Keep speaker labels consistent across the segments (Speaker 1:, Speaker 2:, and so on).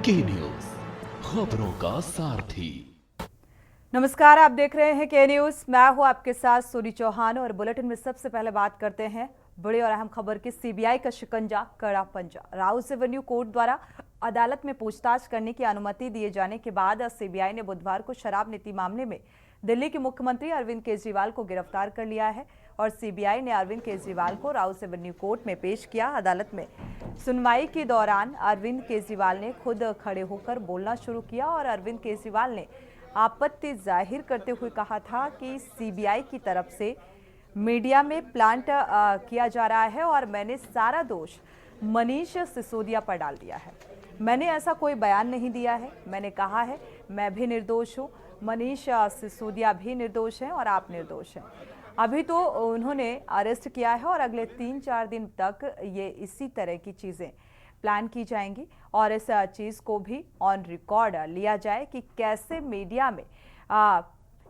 Speaker 1: के न्यूज, खबरों का सारथी।
Speaker 2: नमस्कार, आप देख रहे हैं के न्यूज। मैं हूं आपके साथ सोनी चौहान और बुलेटिन में सबसे पहले बात करते हैं बड़ी और अहम खबर की। सीबीआई का शिकंजा, कड़ा पंजा। राउस एवेन्यू कोर्ट द्वारा अदालत में पूछताछ करने की अनुमति दिए जाने के बाद सीबीआई ने बुधवार को शराब नीति मामले में दिल्ली के मुख्यमंत्री अरविंद केजरीवाल को गिरफ्तार कर लिया है और सीबीआई ने अरविंद केजरीवाल को राउस एवेन्यू कोर्ट में पेश किया। अदालत में सुनवाई के दौरान अरविंद केजरीवाल ने खुद खड़े होकर बोलना शुरू किया और अरविंद केजरीवाल ने आपत्ति जाहिर करते हुए कहा था कि सीबीआई की तरफ से मीडिया में प्लांट किया जा रहा है और मैंने सारा दोष मनीष सिसोदिया पर डाल दिया है। मैंने ऐसा कोई बयान नहीं दिया है। मैंने कहा है मैं भी निर्दोष हूँ, मनीष सिसोदिया भी निर्दोष हैं और आप निर्दोष हैं। अभी तो उन्होंने अरेस्ट किया है और अगले 3-4 दिन तक ये इसी तरह की चीज़ें प्लान की जाएंगी और इस चीज़ को भी ऑन रिकॉर्ड लिया जाए कि कैसे मीडिया में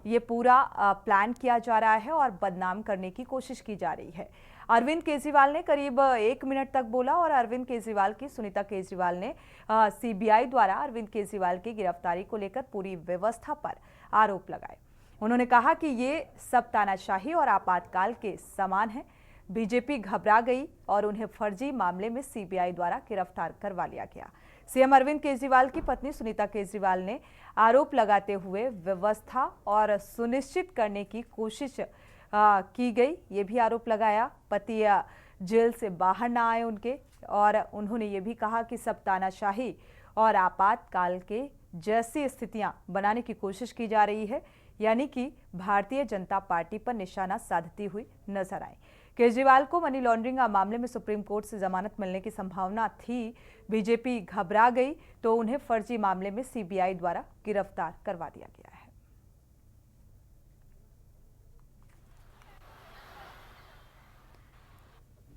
Speaker 2: ये पूरा प्लान किया जा रहा है और बदनाम करने की कोशिश की जा रही है। अरविंद केजरीवाल ने करीब 1 मिनट तक बोला और अरविंद केजरीवाल की सुनीता केजरीवाल ने सीबीआई द्वारा अरविंद केजरीवाल की गिरफ्तारी को लेकर पूरी व्यवस्था पर आरोप लगाए। उन्होंने कहा कि ये सब तानाशाही और आपातकाल के समान है। बीजेपी घबरा गई और उन्हें फर्जी मामले में सीबीआई द्वारा गिरफ्तार करवा लिया गया। सीएम अरविंद केजरीवाल की पत्नी सुनीता केजरीवाल ने आरोप लगाते हुए व्यवस्था और सुनिश्चित करने की कोशिश की गई, ये भी आरोप लगाया। पति जेल से बाहर ना आए उनके, और उन्होंने ये भी कहा कि सब तानाशाही और आपातकाल के जैसी स्थितियां बनाने की कोशिश की जा रही है, यानी कि भारतीय जनता पार्टी पर निशाना साधती हुई नजर आई। केजरीवाल को मनी लॉन्ड्रिंग मामले में सुप्रीम कोर्ट से जमानत मिलने की संभावना थी। बीजेपी घबरा गई तो उन्हें फर्जी मामले में सीबीआई द्वारा गिरफ्तार करवा दिया गया है।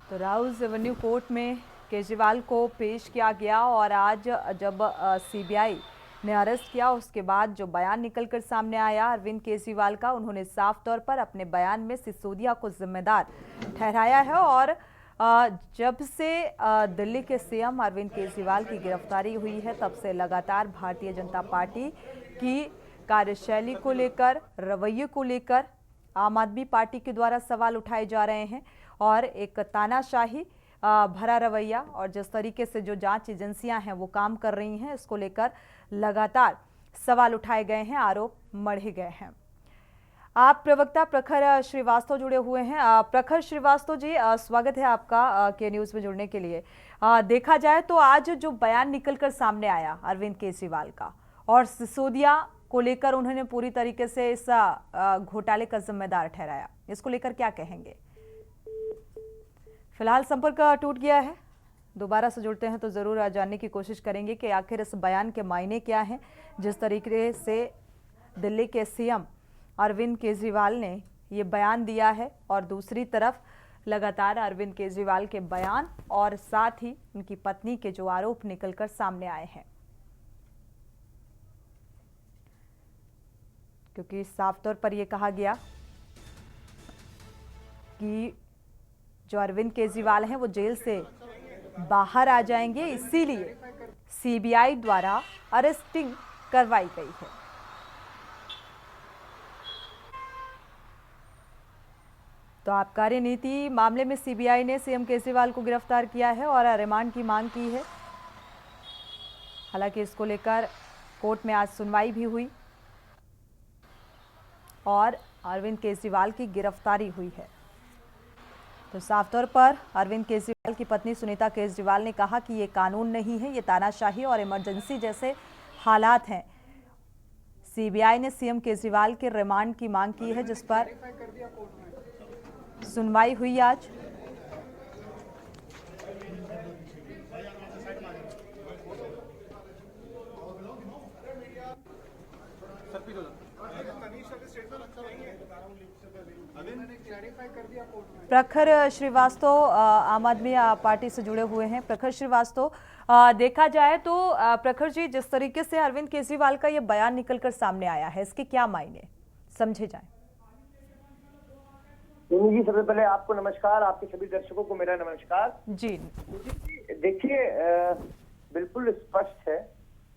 Speaker 2: तो राउस एवेन्यू कोर्ट में केजरीवाल को पेश किया गया और आज जब सीबीआई ने अरेस्ट किया उसके बाद जो बयान निकलकर सामने आया अरविंद केजरीवाल का, उन्होंने साफ तौर पर अपने बयान में सिसोदिया को जिम्मेदार ठहराया है। और जब से दिल्ली के सीएम अरविंद केजरीवाल की गिरफ्तारी हुई है तब से लगातार भारतीय जनता पार्टी की कार्यशैली को लेकर, रवैये को लेकर आम आदमी पार्टी के द्वारा सवाल उठाए जा रहे हैं और एक तानाशाही भरा रवैया और जिस तरीके से जो जांच एजेंसियां हैं वो काम कर रही हैं, इसको लेकर लगातार सवाल उठाए गए हैं, आरोप मढ़े गए हैं। आप प्रवक्ता प्रखर श्रीवास्तव जुड़े हुए हैं। प्रखर श्रीवास्तव जी, स्वागत है आपका के न्यूज में जुड़ने के लिए। देखा जाए तो आज जो बयान निकलकर सामने आया अरविंद केजरीवाल का और सिसोदिया को लेकर उन्होंने पूरी तरीके से इस घोटाले का जिम्मेदार ठहराया, इसको लेकर क्या कहेंगे? फिलहाल संपर्क टूट गया है, दोबारा से जुड़ते हैं तो जरूर जानने की कोशिश करेंगे कि आखिर इस बयान के मायने क्या हैं। जिस तरीके से दिल्ली के सीएम अरविंद केजरीवाल ने ये बयान दिया है और दूसरी तरफ लगातार अरविंद केजरीवाल के बयान और साथ ही उनकी पत्नी के जो आरोप निकलकर सामने आए हैं, क्योंकि साफ तौर पर यह कहा गया कि जो अरविंद केजरीवाल हैं वो जेल से बाहर आ जाएंगे, इसीलिए सीबीआई द्वारा अरेस्टिंग करवाई गई है। तो आबकारी नीति मामले में सीबीआई ने सीएम केजरीवाल को गिरफ्तार किया है और रिमांड की मांग की है। हालांकि इसको लेकर कोर्ट में आज सुनवाई भी हुई और अरविंद केजरीवाल की गिरफ्तारी हुई है। तो साफ तौर पर अरविंद केजरीवाल की पत्नी सुनीता केजरीवाल ने कहा कि ये कानून नहीं है, ये तानाशाही और इमरजेंसी जैसे हालात हैं। सीबीआई ने सीएम केजरीवाल के रिमांड की मांग की है, जिस पर सुनवाई हुई आज। प्रखर श्रीवास्तव आम आदमी पार्टी से जुड़े हुए हैं। प्रखर श्रीवास्तव, देखा जाए तो प्रखर जी, जिस तरीके से अरविंद केजरीवाल का ये बयान निकलकर सामने आया है, इसके क्या मायने समझे जाएं?
Speaker 3: जी, सबसे पहले आपको नमस्कार, आपके सभी दर्शकों को मेरा नमस्कार।
Speaker 2: जी
Speaker 3: देखिए, बिल्कुल स्पष्ट है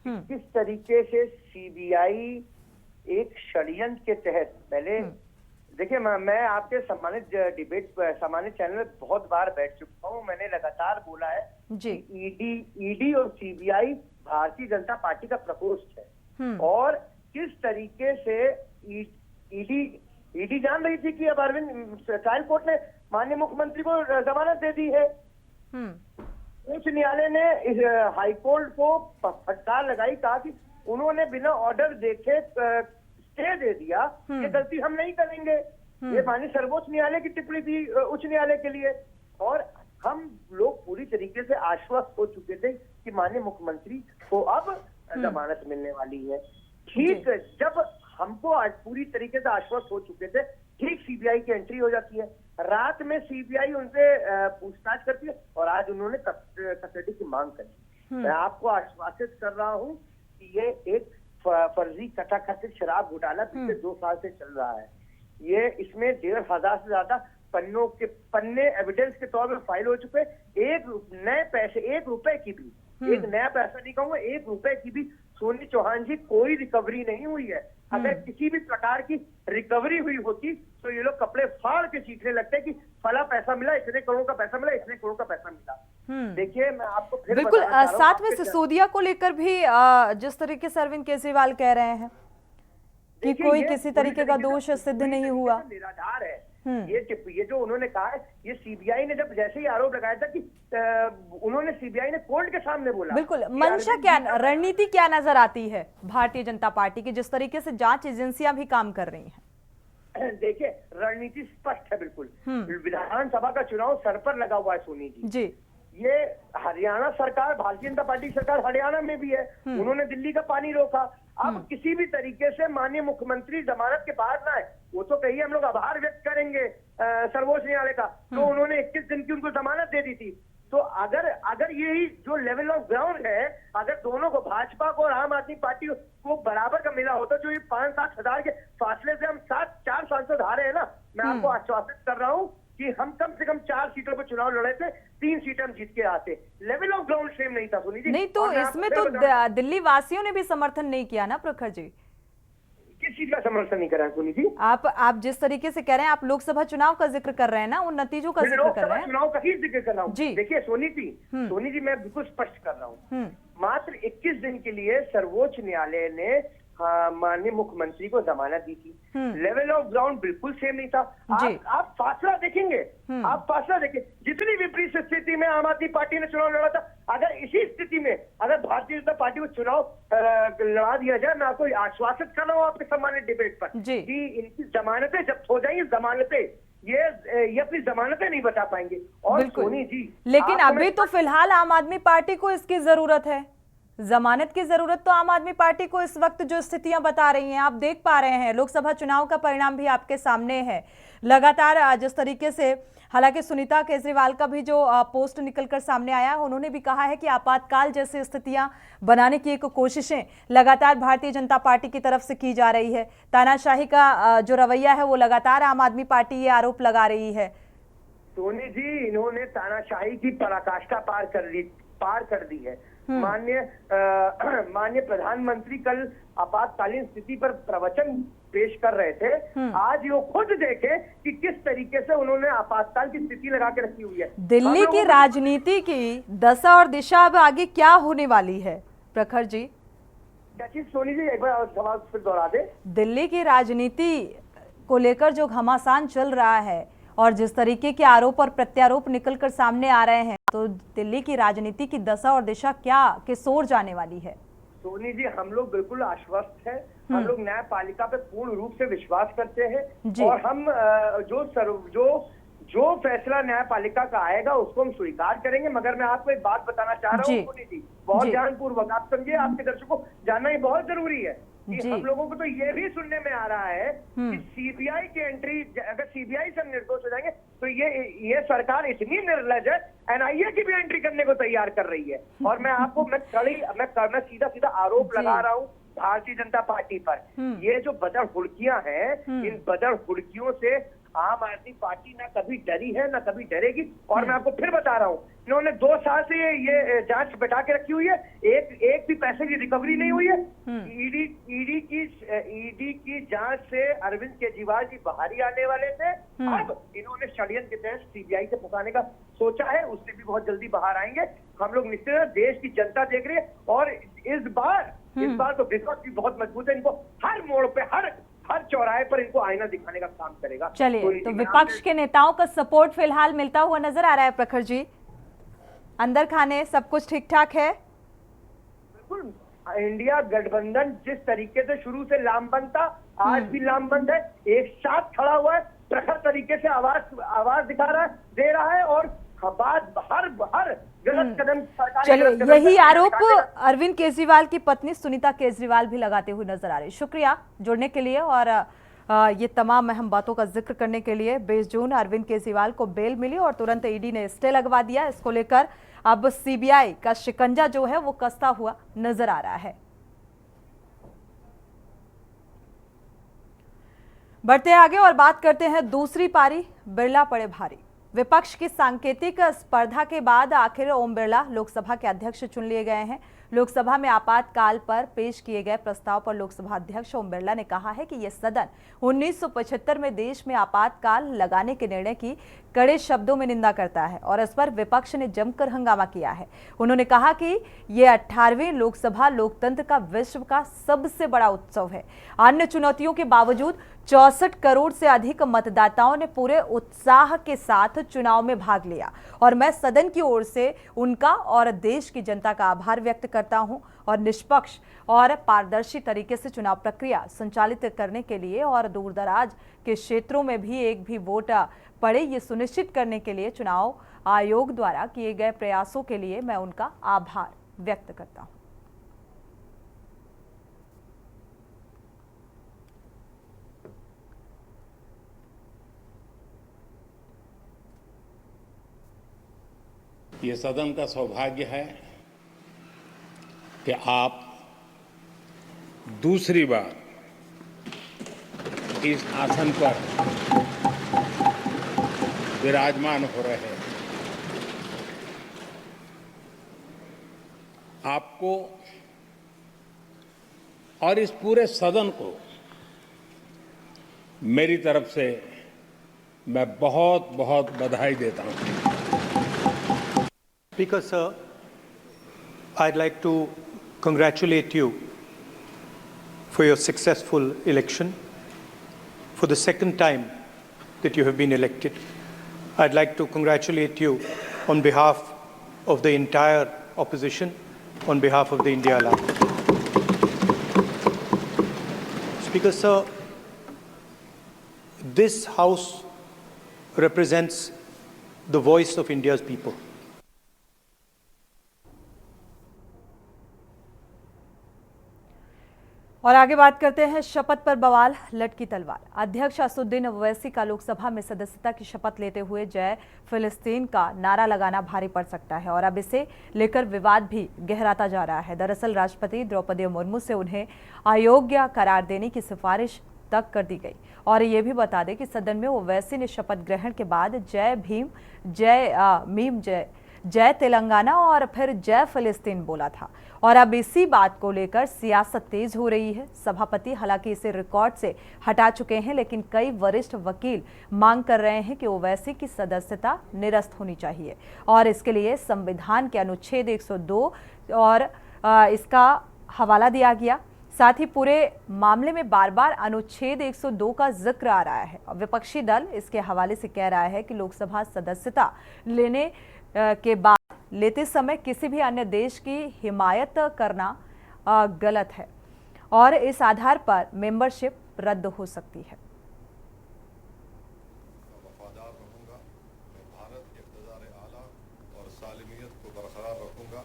Speaker 3: किस तरीके से सीबीआई एक षड्यंत्र के तहत पहले देखिए, मैं आपके सम्मानित चैनल में बहुत बार बैठ चुका हूँ। मैंने लगातार बोला है
Speaker 2: जी।
Speaker 3: ईडी और सीबीआई भारतीय जनता पार्टी का प्रकोष्ठ है और किस तरीके से ईडी जान रही थी कि अब अरविंद ट्रायल कोर्ट ने माननीय मुख्यमंत्री को जमानत दे दी है। उच्च न्यायालय ने इस हाईकोर्ट को फटकार लगाई, कहा कि उन्होंने बिना ऑर्डर देखे स्टे दे दिया, ये गलती हम नहीं करेंगे। ये माननीय सर्वोच्च न्यायालय की टिप्पणी थी उच्च न्यायालय के लिए और हम लोग पूरी तरीके से आश्वस्त हो चुके थे कि माननीय मुख्यमंत्री को अब जमानत मिलने वाली है। ठीक जब हमको आज पूरी तरीके से आश्वस्त हो चुके थे, ठीक सीबीआई की एंट्री हो जाती है। रात में सीबीआई उनसे पूछताछ करती है और आज उन्होंने कस्टडी की मांग करी। मैं आपको आश्वासित कर रहा हूं कि ये एक फर्जी कथाकथित शराब घोटाला पिछले 2 साल से चल रहा है। ये इसमें 1,500 से ज्यादा पन्ने एविडेंस के तौर पर फाइल हो चुके। एक रुपए की भी, एक नया पैसा नहीं कहूंगा, 1 रुपए की भी सोनी चौहान जी कोई रिकवरी नहीं हुई है। अगर किसी भी प्रकार की रिकवरी हुई होती तो ये लोग कपड़े फाड़ के चीखने लगते कि फला पैसा मिला, इतने करोड़ का पैसा मिला, इतने करोड़ का पैसा मिला। देखिए, मैं आपको फिर
Speaker 2: बिल्कुल साथ में
Speaker 3: आपके
Speaker 2: सिसोदिया को लेकर भी जिस तरीके से अरविंद केजरीवाल कह रहे हैं कि कोई किसी तरीके का दोष सिद्ध नहीं हुआ,
Speaker 3: निराधार है। ये जो उन्होंने कहा है, ये सीबीआई ने जब जैसे ही आरोप लगाया था कि सीबीआई ने कोर्ट के सामने बोला।
Speaker 2: बिल्कुल, मंशा क्या, रणनीति क्या नजर आती है भारतीय जनता पार्टी की, जिस तरीके से जांच एजेंसियां भी काम कर रही हैं?
Speaker 3: देखिए, रणनीति स्पष्ट है बिल्कुल। विधानसभा का चुनाव सर पर लगा हुआ है सोनी जी। ये हरियाणा सरकार, भारतीय जनता पार्टी सरकार हरियाणा में भी है, उन्होंने दिल्ली का पानी रोका। अब किसी भी तरीके से माननीय मुख्यमंत्री जमानत के बाहर ना है, वो तो कहिए हम लोग आभार व्यक्त करेंगे सर्वोच्च न्यायालय का, तो उन्होंने 21 दिन की उनको जमानत दे दी थी। तो अगर यही जो लेवल ऑफ ग्राउंड है, अगर दोनों को, भाजपा को और आम आदमी पार्टी को बराबर का मिला होता, जो ये 5-7 हजार के फासले से हम 4 सांसद हारे हैं ना, मैं आपको आश्वासित कर रहा हूँ कि हम कम से कम 4 सीटों पर चुनाव लड़े थे, 3 सीटें हम जीत के आते। लेवल ऑफ ग्राउंड सेम नहीं था सोनी जी।
Speaker 2: नहीं तो इसमें तो दिल्ली वासियों ने भी समर्थन नहीं किया ना प्रखर जी।
Speaker 3: किस चीज का समर्थन नहीं करा सोनी जी?
Speaker 2: आप जिस तरीके से कह रहे हैं, आप लोकसभा चुनाव का जिक्र कर रहे हैं ना, उन नतीजों का जिक्र कर रहे हैं।
Speaker 3: चुनाव का ही जिक्र कर रहा हूँ। देखिए सोनी जी, मैं बिल्कुल स्पष्ट कर रहा हूँ। मात्र 21 दिन के लिए सर्वोच्च न्यायालय ने माननीय मुख्यमंत्री को जमानत दी थी। लेवल ऑफ ग्राउंड बिल्कुल सेम नहीं था। आप फासला देखेंगे, आप फासला देखें, जितनी विपरीत स्थिति में आम आदमी पार्टी ने चुनाव लड़ा था, अगर इसी स्थिति में अगर भारतीय जनता पार्टी को चुनाव लड़ा दिया जाए, मैं आपको आश्वासित कर रहा हूँ आपके सम्मानित डिबेट पर कि इनकी जमानतें जब्त हो जाएंगी। जमानतें ये अपनी जमानतें नहीं बता पाएंगे। और सोनी जी,
Speaker 2: लेकिन अभी तो फिलहाल आम आदमी पार्टी को इसकी जरूरत है, जमानत की जरूरत तो आम आदमी पार्टी को इस वक्त जो स्थितियां बता रही हैं, आप देख पा रहे हैं, लोकसभा चुनाव का परिणाम भी आपके सामने है। लगातार जिस तरीके से, हालांकि सुनीता केजरीवाल का भी जो पोस्ट निकलकर सामने आया है, उन्होंने भी कहा है कि आपातकाल जैसी स्थितियां बनाने की एक कोशिशें लगातार भारतीय जनता पार्टी की तरफ से की जा रही है। तानाशाही का जो रवैया है वो लगातार आम आदमी पार्टी ये आरोप लगा रही है।
Speaker 3: सोनी जी, इन्होंने तानाशाही की पराकाष्ठा पार कर दी है। माननीय प्रधानमंत्री कल आपातकालीन स्थिति पर प्रवचन पेश कर रहे थे। आज वो खुद देखे कि किस तरीके से उन्होंने आपातकाल की स्थिति लगा के रखी हुई है।
Speaker 2: दिल्ली की राजनीति की दशा और दिशा अब आगे क्या होने वाली है प्रखर जी?
Speaker 3: सोनी जी, एक बार सवाल फिर दोहरा दे।
Speaker 2: दिल्ली की राजनीति को लेकर जो घमासान चल रहा है और जिस तरीके के आरोप और प्रत्यारोप निकलकर सामने आ रहे हैं, तो दिल्ली की राजनीति की दशा और दिशा क्या किस ओर जाने वाली है?
Speaker 3: सोनी जी, हम लोग बिल्कुल आश्वस्त हैं। हम लोग न्यायपालिका पे पूर्ण रूप से विश्वास करते हैं और हम जो फैसला न्यायपालिका का आएगा उसको हम स्वीकार करेंगे। मगर मैं आपको एक बात बताना चाह रहा हूँ सोनी जी, बहुत ध्यानपूर्वक आप समझिए, आपके दर्शकों को जानना ही बहुत जरूरी है कि हम लोगों को तो ये भी सुनने में आ रहा है कि सीबीआई की एंट्री, अगर सीबीआई से हम निर्दोष हो जाएंगे तो ये सरकार इतनी निर्लज है, एनआईए की भी एंट्री करने को तैयार कर रही है। और मैं आपको मैं सीधा आरोप लगा रहा हूँ भारतीय जनता पार्टी पर। ये जो बदर हुड़कियां हैं, इन बदर हुड़कियों से आम आदमी पार्टी ना कभी डरी है ना कभी डरेगी। और मैं आपको फिर बता रहा हूँ, इन्होंने 2 साल से ये जांच बैठा के रखी हुई है, एक भी पैसे की रिकवरी नहीं हुई है। ईडी की जांच से अरविंद केजरीवाल जी बाहर ही आने वाले थे। अब इन्होंने षड्यंत्र के तहत सीबीआई से फंसाने का सोचा है, उससे भी बहुत जल्दी बाहर आएंगे। हम लोग निश्चित है, देश की जनता देख रही है और इस बार तो विपक्ष भी बहुत मजबूत है। इनको हर मोड़ पे हर चौराहे पर इनको आईना दिखाने का काम करेगा।
Speaker 2: चलिए, तो विपक्ष के नेताओं का सपोर्ट फिलहाल मिलता हुआ नजर आ रहा है। प्रखर जी, अंदर खाने सब कुछ ठीक ठाक है?
Speaker 3: बिल्कुल, इंडिया गठबंधन जिस तरीके से शुरू से लामबंद था, आज भी लामबंद है, एक साथ खड़ा हुआ है, प्रखर तरीके से आवाज दे रहा है और हर गलत कदम
Speaker 2: चलिए, यही आरोप अरविंद केजरीवाल की पत्नी सुनीता केजरीवाल भी लगाते हुए नजर आ रही। शुक्रिया जुड़ने के लिए और ये तमाम अहम बातों का जिक्र करने के लिए। 20 जून अरविंद केजरीवाल को बेल मिली और तुरंत ईडी ने स्टे लगवा दिया। इसको लेकर अब सीबीआई का शिकंजा जो है वो कसता हुआ नजर आ रहा है। बढ़ते आगे और बात करते हैं दूसरी पारी, बिरला पड़े भारी। विपक्ष की सांकेतिक स्पर्धा के बाद आखिर ओम बिरला लोकसभा के अध्यक्ष चुन लिए गए हैं। लोकसभा में आपातकाल पर पेश किए गए प्रस्ताव पर लोकसभा अध्यक्ष ओम बिरला ने कहा है कि यह सदन 1975 में देश में आपातकाल लगाने के निर्णय की कड़े शब्दों में निंदा करता है और इस पर विपक्ष ने जमकर हंगामा किया है। उन्होंने कहा कि यह 18वीं लोकसभा लोकतंत्र का विश्व का सबसे बड़ा उत्सव है। अन्य चुनौतियों के बावजूद 64 करोड़ से अधिक मतदाताओं ने पूरे उत्साह के साथ चुनाव में भाग लिया और मैं सदन की ओर से उनका और देश की जनता का आभार व्यक्त करता हूं और निष्पक्ष और पारदर्शी तरीके से चुनाव प्रक्रिया संचालित करने के लिए और दूरदराज के क्षेत्रों में भी एक भी वोट पड़े ये सुनिश्चित करने के लिए चुनाव आयोग द्वारा किए गए प्रयासों के लिए मैं उनका आभार व्यक्त करता हूं।
Speaker 4: ये सदन का सौभाग्य है कि आप दूसरी बार इस आसन पर विराजमान हो रहे हैं। आपको और इस पूरे सदन को मेरी तरफ से मैं बहुत बहुत बधाई देता हूं।
Speaker 5: Speaker, sir, I'd like to congratulate you for your successful election. For the second time that you have been elected, I'd like to congratulate you on behalf of the entire opposition, on behalf of the India Alliance. Speaker, sir, this House represents the voice of India's people.
Speaker 2: और आगे बात करते हैं शपथ पर बवाल, लटकी तलवार। अध्यक्ष असदुद्दीन ओवैसी का लोकसभा में सदस्यता की शपथ लेते हुए जय फिलिस्तीन का नारा लगाना भारी पड़ सकता है और अब इसे लेकर विवाद भी गहराता जा रहा है। दरअसल राष्ट्रपति द्रौपदी मुर्मू से उन्हें अयोग्य करार देने की सिफारिश तक कर दी गई और ये भी बता दें कि सदन में ओवैसी ने शपथ ग्रहण के बाद जय भीम, जय तेलंगाना और फिर जय फिलिस्तीन बोला था और अब इसी बात को लेकर सियासत तेज हो रही है। सभापति हालांकि इसे रिकॉर्ड से हटा चुके हैं, लेकिन कई वरिष्ठ वकील मांग कर रहे हैं कि ओवैसी की सदस्यता निरस्त होनी चाहिए और इसके लिए संविधान के अनुच्छेद 102 और इसका हवाला दिया गया। साथ ही पूरे मामले में बार बार अनुच्छेद 102 का जिक्र आ रहा है और विपक्षी दल इसके हवाले से कह रहा है कि लोकसभा सदस्यता लेने के बाद लेते समय किसी भी अन्य देश की हिमायत करना गलत है और इस आधार पर मेंबरशिप रद्द हो सकती है।
Speaker 6: वफादार रहूंगा, मैं भारत के इक़्तिदार आला और सालिमियत को बरकरार रखूंगा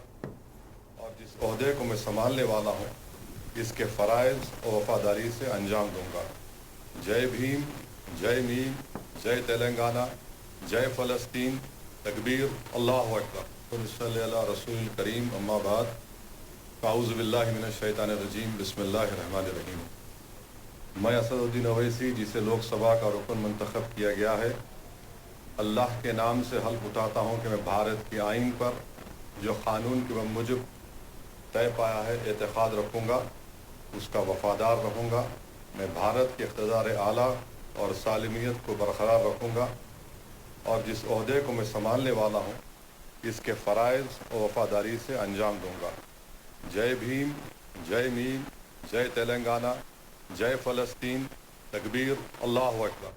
Speaker 6: और जिस ओहदे को मैं संभालने वाला हूं इसके फ़राइज़ और वफादारी से अंजाम दूंगा। जय भीम, जय मीम, जय तेलंगाना, जय फ़लस्तीन, तकबीर, अल्लाहु अकबर, सल्लल्लाहु अलैहि रसूल करीम, अम्मा बाद, अऊज़ु बिल्लाहि मिनश शैतानिर रजीम, बिस्मिल्लाहिर रहमानिर रहीम। मैं असदुद्दीन ओवैसी, जिसे लोकसभा का रुकन मंतखब किया गया है, अल्लाह के नाम से हल्फ उठाता हूँ कि मैं भारत के आइन पर जो कानून के मुजब तय पाया है एतक़ाद रखूँगा, उसका वफादार रहूँगा। मैं भारत के इक़्तिदार आला और सालिमियत को बरकरार रखूँगा और जिस ओहदे को मैं संभालने वाला हूँ इसके फ़राइज़ और वफादारी से अंजाम दूँगा। जय भीम, जय मीम, जय तेलंगाना, जय फ़लस्तीन, तकबीर, अल्लाहु अकबर।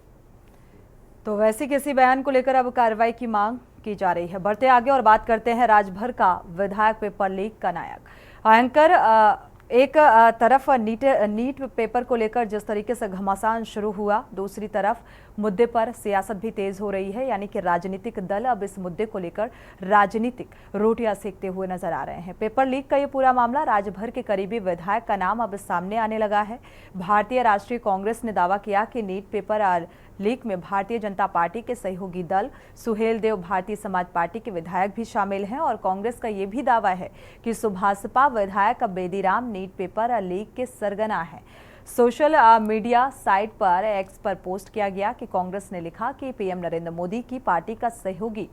Speaker 2: तो वैसे किसी बयान को लेकर अब कार्रवाई की मांग की जा रही है। बढ़ते आगे और बात करते हैं राजभर का विधायक पेपर लीक का नायक। एंकर एक तरफ नीट पेपर को लेकर जिस तरीके से घमासान शुरू हुआ, दूसरी तरफ मुद्दे पर सियासत भी तेज हो रही है, यानी कि राजनीतिक दल अब इस मुद्दे को लेकर राजनीतिक रोटियां सेकते हुए नजर आ रहे हैं। पेपर लीक का ये पूरा मामला राजभर के करीबी विधायक का नाम अब सामने आने लगा है। भारतीय राष्ट्रीय कांग्रेस ने दावा किया कि नीट पेपर लीक में भारतीय जनता पार्टी के सहयोगी दल सुहेल देव भारतीय समाज पार्टी के विधायक भी शामिल हैं और कांग्रेस का ये भी दावा है कि सुभाषपा विधायक बेदीराम नीट पेपर लीक के सरगना है। सोशल मीडिया साइट पर एक्स पर पोस्ट किया गया कि कांग्रेस ने लिखा कि पीएम नरेंद्र मोदी की पार्टी का सहयोगी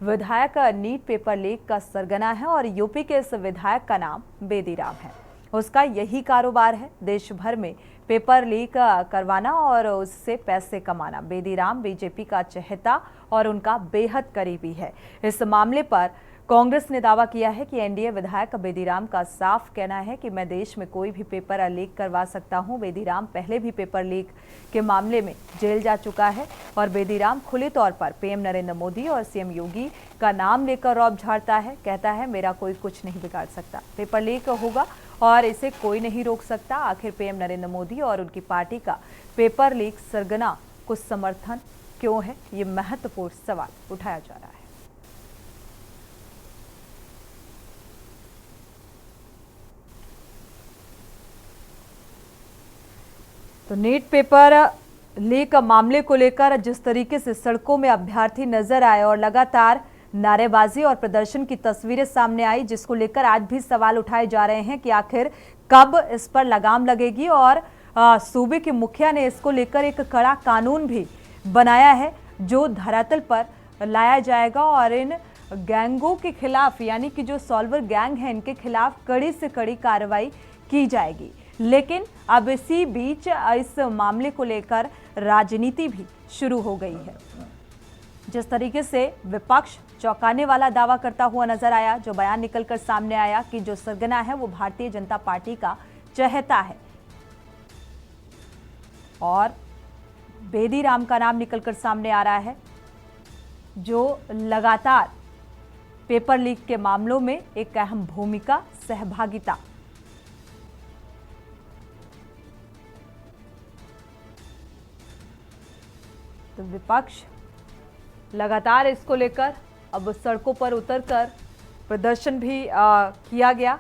Speaker 2: विधायक नीट पेपर लीक का सरगना है और यूपी के इस विधायक का नाम बेदीराम है। उसका यही कारोबार है, देश भर में पेपर लीक करवाना और उससे पैसे कमाना। बेदीराम बीजेपी का चहेता और उनका बेहद करीबी है। इस मामले पर कांग्रेस ने दावा किया है कि एनडीए विधायक बेदीराम का साफ कहना है कि मैं देश में कोई भी पेपर लीक करवा सकता हूं। बेदीराम पहले भी पेपर लीक के मामले में जेल जा चुका है और बेदीराम खुले तौर पर पीएम नरेंद्र मोदी और सीएम योगी का नाम लेकर रौब झाड़ता है। कहता है मेरा कोई कुछ नहीं बिगाड़ सकता, पेपर लीक होगा और इसे कोई नहीं रोक सकता। आखिर पीएम नरेंद्र मोदी और उनकी पार्टी का पेपर लीक सरगना को समर्थन क्यों है, ये महत्वपूर्ण सवाल उठाया जा रहा है। तो नीट पेपर लीक मामले को लेकर जिस तरीके से सड़कों में अभ्यर्थी नजर आए और लगातार नारेबाजी और प्रदर्शन की तस्वीरें सामने आई, जिसको लेकर आज भी सवाल उठाए जा रहे हैं कि आखिर कब इस पर लगाम लगेगी। और सूबे के मुखिया ने इसको लेकर एक कड़ा कानून भी बनाया है जो धरातल पर लाया जाएगा और इन गैंगों के खिलाफ, यानी कि जो सॉल्वर गैंग है, इनके खिलाफ कड़ी से कड़ी कार्रवाई की जाएगी। लेकिन अब इसी बीच इस मामले को लेकर राजनीति भी शुरू हो गई है। जिस तरीके से विपक्ष चौंकाने वाला दावा करता हुआ नजर आया, जो बयान निकलकर सामने आया कि जो सरगना है वो भारतीय जनता पार्टी का चहेता है और बेदीराम का नाम निकलकर सामने आ रहा है, जो लगातार पेपर लीक के मामलों में एक अहम भूमिका सहभागिता तो विपक्ष लगातार इसको लेकर अब सड़कों पर उतरकर प्रदर्शन भी किया गया।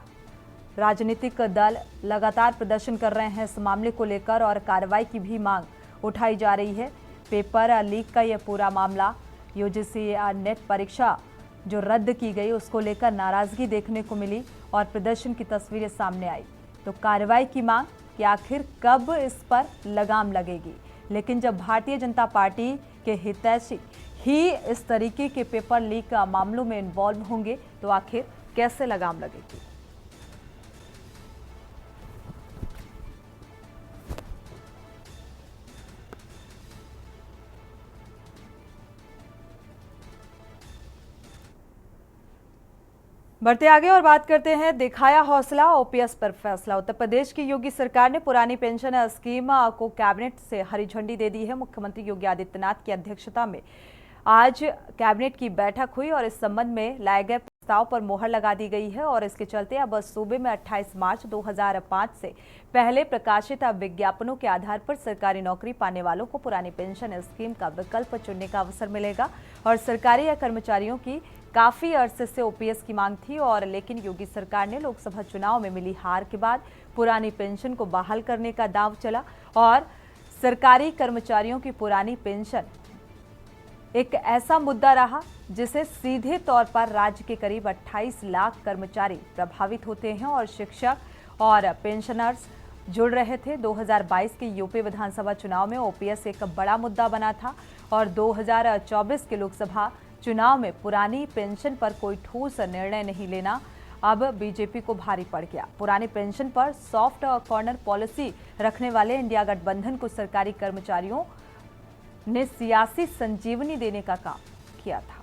Speaker 2: राजनीतिक दल लगातार प्रदर्शन कर रहे हैं इस मामले को लेकर और कार्रवाई की भी मांग उठाई जा रही है। पेपर लीक का यह पूरा मामला, यूजीसी नेट परीक्षा जो रद्द की गई उसको लेकर नाराजगी देखने को मिली और प्रदर्शन की तस्वीरें सामने आई। तो कार्रवाई की मांग कि आखिर कब इस पर लगाम लगेगी। लेकिन जब भारतीय जनता पार्टी के हितैषी ही इस तरीके के पेपर लीक मामलों में इन्वॉल्व होंगे तो आखिर कैसे लगाम लगेगी। बढ़ते आगे और बात करते हैं, दिखाया हौसला, ओपीएस पर फैसला। उत्तर प्रदेश की योगी सरकार ने पुरानी पेंशन स्कीम को कैबिनेट से हरी झंडी दे दी है। मुख्यमंत्री योगी आदित्यनाथ की अध्यक्षता में आज कैबिनेट की बैठक हुई और इस संबंध में लाए गए प्रस्ताव पर मोहर लगा दी गई है और इसके चलते अब सूबे में 28 मार्च 2005 से पहले प्रकाशित विज्ञापनों के आधार पर सरकारी नौकरी पाने वालों को पुरानी पेंशन स्कीम का विकल्प चुनने का अवसर मिलेगा। और सरकारी या कर्मचारियों की काफी अरसे से ओपीएस की मांग थी और लेकिन योगी सरकार ने लोकसभा चुनाव में मिली हार के बाद पुरानी पेंशन को बहाल करने का दांव चला और सरकारी कर्मचारियों की पुरानी पेंशन एक ऐसा मुद्दा रहा जिसे सीधे तौर पर राज्य के करीब 28 लाख कर्मचारी प्रभावित होते हैं और शिक्षक और पेंशनर्स जुड़ रहे थे। 2022 के यूपी विधानसभा चुनाव में ओपीएस एक बड़ा मुद्दा बना था और 2024 के लोकसभा चुनाव में पुरानी पेंशन पर कोई ठोस निर्णय नहीं लेना अब बीजेपी को भारी पड़ गया। पुरानी पेंशन पर सॉफ्ट कॉर्नर पॉलिसी रखने वाले इंडिया गठबंधन को सरकारी कर्मचारियों ने सियासी संजीवनी देने का काम किया था।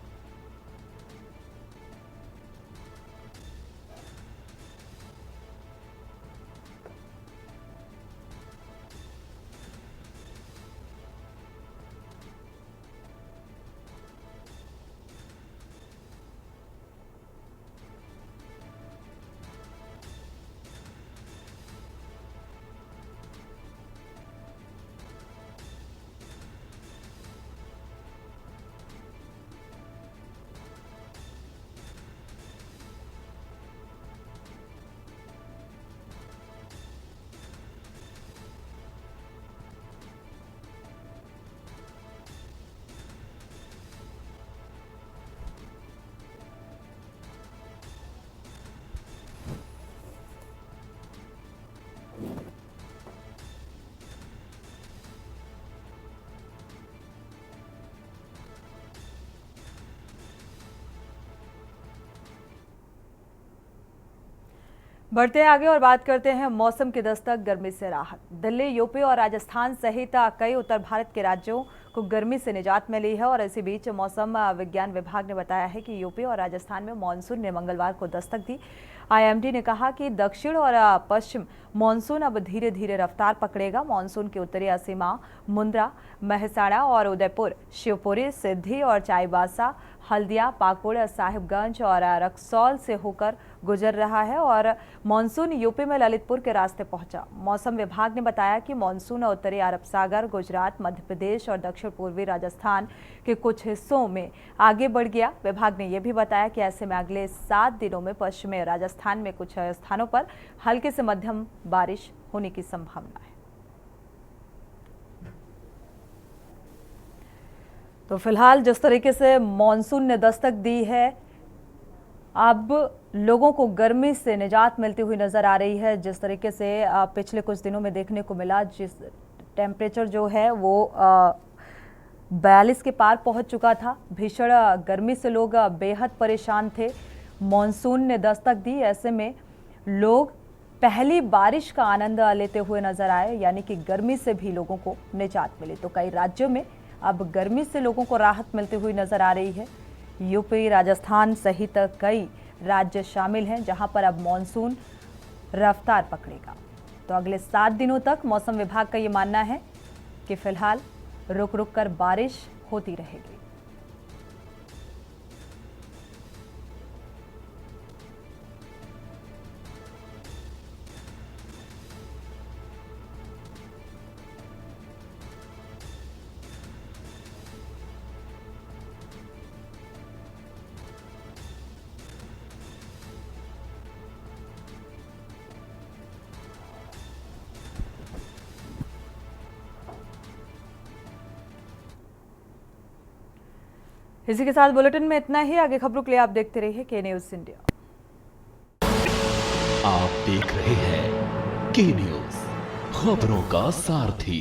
Speaker 2: बढ़ते हैं आगे और बात करते हैं मौसम की दस्तक, गर्मी से राहत। दिल्ली, यूपी और राजस्थान सहित कई उत्तर भारत के राज्यों को गर्मी से निजात मिली है और इसी बीच मौसम विज्ञान विभाग ने बताया है कि यूपी और राजस्थान में मानसून ने मंगलवार को दस्तक दी। आईएमडी ने कहा कि दक्षिण और पश्चिम मानसून अब धीरे धीरे रफ्तार पकड़ेगा। मानसून की उत्तरी सीमा मुंद्रा, मेहसाणा और उदयपुर, शिवपुरी, सिद्धि और चाईबासा, हल्दिया, पाकुड़, साहिबगंज और रक्सौल से होकर गुजर रहा है और मानसून यूपी में ललितपुर के रास्ते पहुंचा। मौसम विभाग ने बताया कि मानसून उत्तरी अरब सागर, गुजरात, मध्य प्रदेश और दक्षिण पूर्वी राजस्थान के कुछ हिस्सों में आगे बढ़ गया। विभाग ने यह भी बताया कि ऐसे में अगले 7 दिनों में पश्चिमी राजस्थान में कुछ स्थानों पर हल्की से मध्यम बारिश होने की संभावना है। तो फिलहाल जिस तरीके से मॉनसून ने दस्तक दी है, अब लोगों को गर्मी से निजात मिलती हुई नजर आ रही है। जिस तरीके से पिछले कुछ दिनों में देखने को मिला, जिस टेम्परेचर जो है वो 42 के पार पहुंच चुका था। भीषण गर्मी से लोग बेहद परेशान थे। मॉनसून ने दस्तक दी, ऐसे में लोग पहली बारिश का आनंद लेते हुए नजर आए, यानी कि गर्मी से भी लोगों को निजात मिली। तो कई राज्यों में अब गर्मी से लोगों को राहत मिलती हुई नजर आ रही है। यूपी, राजस्थान सहित कई राज्य शामिल हैं जहां पर अब मॉनसून रफ्तार पकड़ेगा। तो अगले 7 दिनों तक मौसम विभाग का ये मानना है कि फिलहाल रुक रुक कर बारिश होती रहेगी। इसी के साथ बुलेटिन में इतना ही। आगे खबरों के लिए आप देखते रहिए के न्यूज़ इंडिया।
Speaker 1: आप देख रहे हैं के न्यूज़, खबरों का सारथी।